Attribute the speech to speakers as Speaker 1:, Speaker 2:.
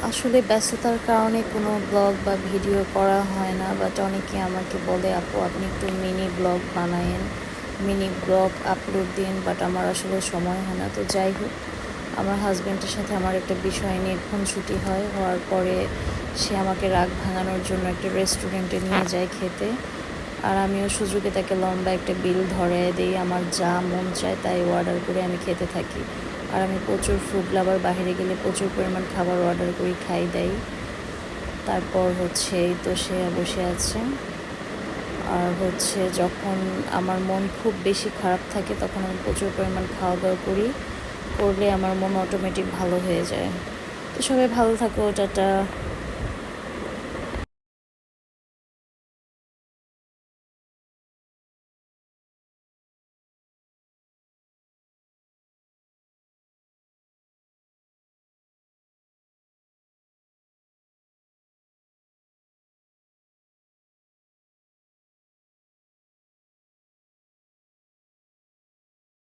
Speaker 1: আসলে ব্যস্ততার কারণে কোনো ব্লগ বা ভিডিও করা হয় না, বাট অনেকে আমাকে বলে আপু আপনি একটু মিনি ব্লগ বানায়েন, মিনি ব্লগ আপলোড দিন, বাট আমার আসলে সময় হয় না। তো যাই হোক, আমার হাজব্যান্ডের সাথে আমার একটা বিষয় নিয়ে খুনসুটি হওয়ার পরে সে আমাকে রাগ ভাঙানোর জন্য একটা রেস্টুরেন্টে নিয়ে যায় খেতে। আর আমিও সুযোগে তাকে লম্বা একটা বিল ধরিয়ে দিই, আমার যা মন চায় তাই অর্ডার করে আমি খেতে থাকি। আর আমি প্রচুর ফুড লাভার, বাইরে গেলে প্রচুর পরিমাণ খাবার অর্ডার করি, খাই দেয়। তারপর এই তো সে বসে আছে। আর যখন আমার মন খুব বেশি খারাপ থাকে তখন আমি প্রচুর পরিমাণ খাওয়া দাওয়া করলে আমার মন অটোমেটিক ভালো হয়ে যায়। তো সবাই ভালো থাকো, টাটা।